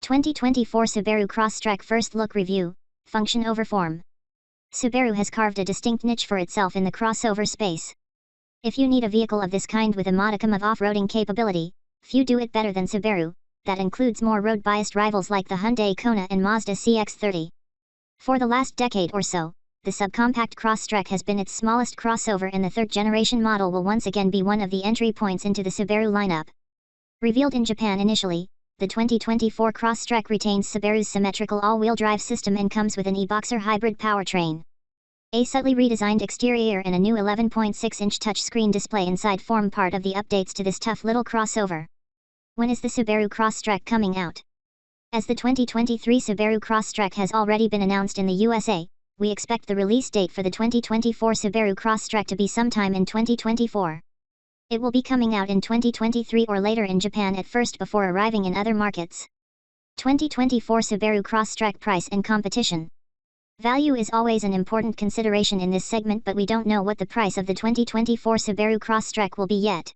2024 Subaru Crosstrek First Look Review, Function over Form. Subaru has carved a distinct niche for itself in the crossover space. If you need a vehicle of this kind with a modicum of off-roading capability, few do it better than Subaru. That includes more road-biased rivals like the Hyundai Kona and Mazda CX-30. For the last decade or so, the subcompact Crosstrek has been its smallest crossover, and the third-generation model will once again be one of the entry points into the Subaru lineup. Revealed in Japan initially, the 2024 Crosstrek retains Subaru's symmetrical all-wheel drive system and comes with an e-Boxer hybrid powertrain. A subtly redesigned exterior and a new 11.6-inch touchscreen display inside form part of the updates to this tough little crossover. When is the Subaru Crosstrek coming out? As the 2023 Subaru Crosstrek has already been announced in the USA, we expect the release date for the 2024 Subaru Crosstrek to be sometime in 2024. It will be coming out in 2023 or later in Japan at first before arriving in other markets. 2024 Subaru Crosstrek price and competition. Value is always an important consideration in this segment, but we don't know what the price of the 2024 Subaru Crosstrek will be yet.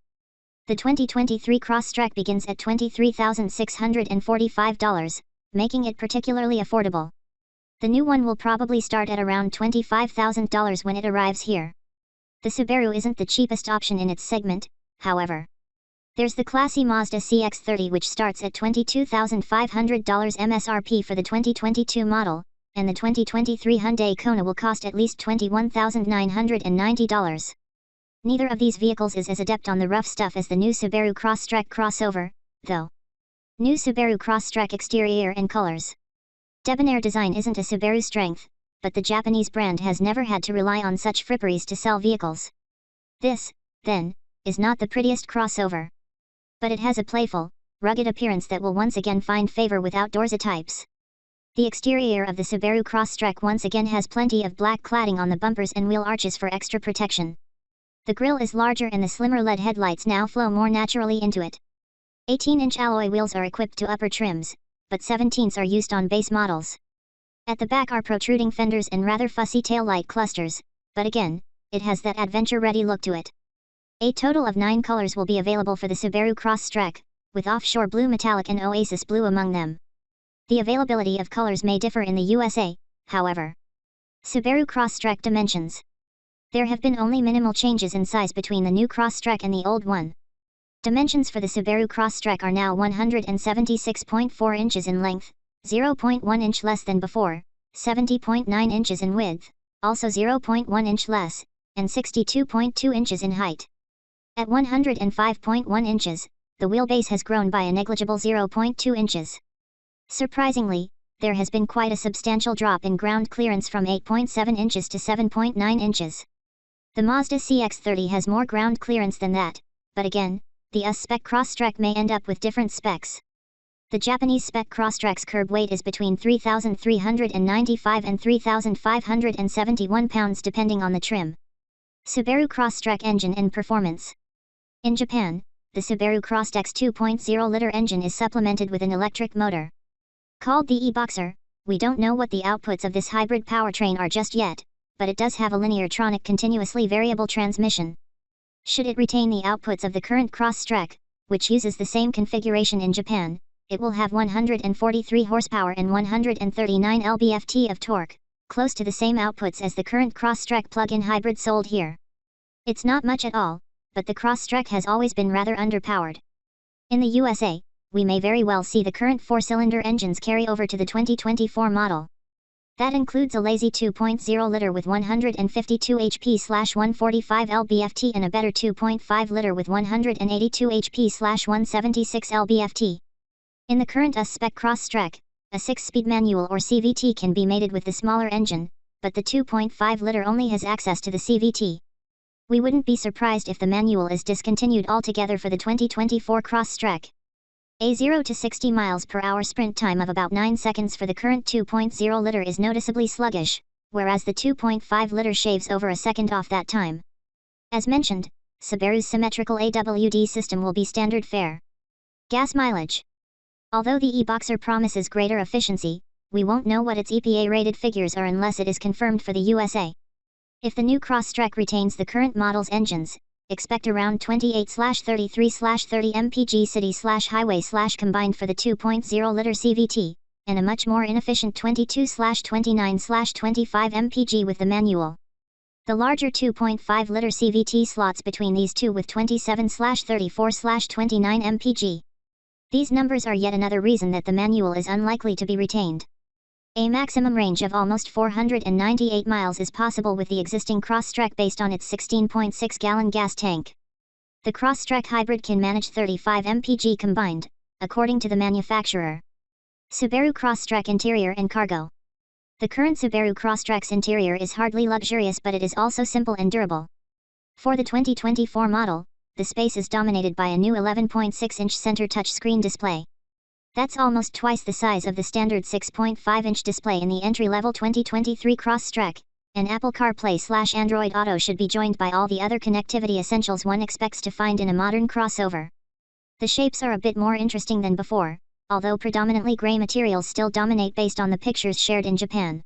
The 2023 Crosstrek begins at $23,645, making it particularly affordable. The new one will probably start at around $25,000 when it arrives here. The Subaru isn't the cheapest option in its segment, however. There's the classy Mazda CX-30, which starts at $22,500 MSRP for the 2022 model, and the 2023 Hyundai Kona will cost at least $21,990. Neither of these vehicles is as adept on the rough stuff as the new Subaru Crosstrek crossover, though. New Subaru Crosstrek exterior and colors. Debonair design isn't a Subaru strength, but the Japanese brand has never had to rely on such fripperies to sell vehicles. This, then, is not the prettiest crossover. But it has a playful, rugged appearance that will once again find favor with outdoorsy types. The exterior of the Subaru Crosstrek once again has plenty of black cladding on the bumpers and wheel arches for extra protection. The grille is larger and the slimmer LED headlights now flow more naturally into it. 18-inch alloy wheels are equipped to upper trims, but 17s are used on base models. At the back are protruding fenders and rather fussy taillight clusters, but again, it has that adventure-ready look to it. A total of 9 colors will be available for the Subaru Crosstrek, with offshore blue metallic and oasis blue among them. The availability of colors may differ in the USA, however. Subaru Crosstrek dimensions. There have been only minimal changes in size between the new Crosstrek and the old one. Dimensions for the Subaru Crosstrek are now 176.4 inches in length, 0.1 inch less than before, 70.9 inches in width, also 0.1 inch less, and 62.2 inches in height. At 105.1 inches, the wheelbase has grown by a negligible 0.2 inches. Surprisingly, there has been quite a substantial drop in ground clearance from 8.7 inches to 7.9 inches. The Mazda CX-30 has more ground clearance than that, but again, the US-spec Crosstrek may end up with different specs. The Japanese spec Crosstrek's curb weight is between 3,395 and 3,571 pounds depending on the trim. Subaru Crosstrek engine and performance. In Japan, the Subaru Crosstrek's 2.0-liter engine is supplemented with an electric motor. Called the e-Boxer, we don't know what the outputs of this hybrid powertrain are just yet, but it does have a linear-tronic continuously variable transmission. Should it retain the outputs of the current Crosstrek, which uses the same configuration in Japan, it will have 143 horsepower and 139 lb-ft of torque, close to the same outputs as the current Crosstrek plug-in hybrid sold here. It's not much at all, but the Crosstrek has always been rather underpowered. In the USA, we may very well see the current 4-cylinder engines carry over to the 2024 model. That includes a lazy 2.0-liter with 152 HP/145 lb-ft and a better 2.5-liter with 182 HP/176 lb-ft. In the current US-spec Crosstrek, a 6-speed manual or CVT can be mated with the smaller engine, but the 2.5-liter only has access to the CVT. We wouldn't be surprised if the manual is discontinued altogether for the 2024 Crosstrek. A 0 to 60 miles per hour sprint time of about 9 seconds for the current 2.0-liter is noticeably sluggish, whereas the 2.5-liter shaves over a second off that time. As mentioned, Subaru's symmetrical AWD system will be standard fare. Gas mileage. Although the e-Boxer promises greater efficiency, we won't know what its EPA-rated figures are unless it is confirmed for the USA. If the new Crosstrek retains the current model's engines, expect around 28/33/30 mpg city/highway/combined for the 2.0-liter CVT, and a much more inefficient 22/29/25 mpg with the manual. The larger 2.5-liter CVT slots between these two with 27/34/29 mpg. These numbers are yet another reason that the manual is unlikely to be retained. A maximum range of almost 498 miles is possible with the existing crosstrek based on its 16.6-gallon gas tank. The crosstrek hybrid can manage 35 mpg combined, according to the manufacturer. Subaru Crosstrek interior and cargo. The current Subaru Crosstrek's interior is hardly luxurious, but it is also simple and durable. For the 2024 model, the space is dominated by a new 11.6-inch center touchscreen display. That's almost twice the size of the standard 6.5-inch display in the entry-level 2023 Crosstrek, and Apple CarPlay/Android Auto should be joined by all the other connectivity essentials one expects to find in a modern crossover. The shapes are a bit more interesting than before, although predominantly gray materials still dominate based on the pictures shared in Japan.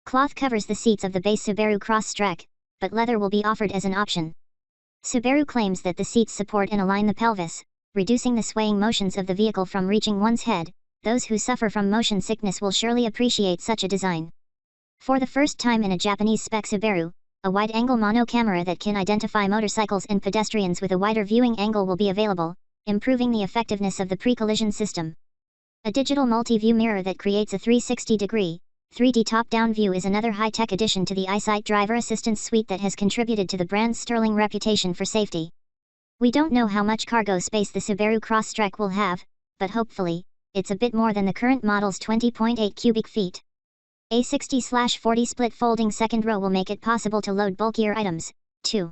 Cloth covers the seats of the base Subaru Crosstrek, but leather will be offered as an option. Subaru claims that the seats support and align the pelvis, reducing the swaying motions of the vehicle from reaching one's head. Those who suffer from motion sickness will surely appreciate such a design. For the first time in a Japanese spec Subaru, a wide-angle mono camera that can identify motorcycles and pedestrians with a wider viewing angle will be available, improving the effectiveness of the pre-collision system. A digital multi-view mirror that creates a 360-degree, 3D top-down view is another high-tech addition to the EyeSight driver assistance suite that has contributed to the brand's sterling reputation for safety. We don't know how much cargo space the Subaru Crosstrek will have, but hopefully, it's a bit more than the current model's 20.8 cubic feet. A 60/40 split folding second row will make it possible to load bulkier items, too.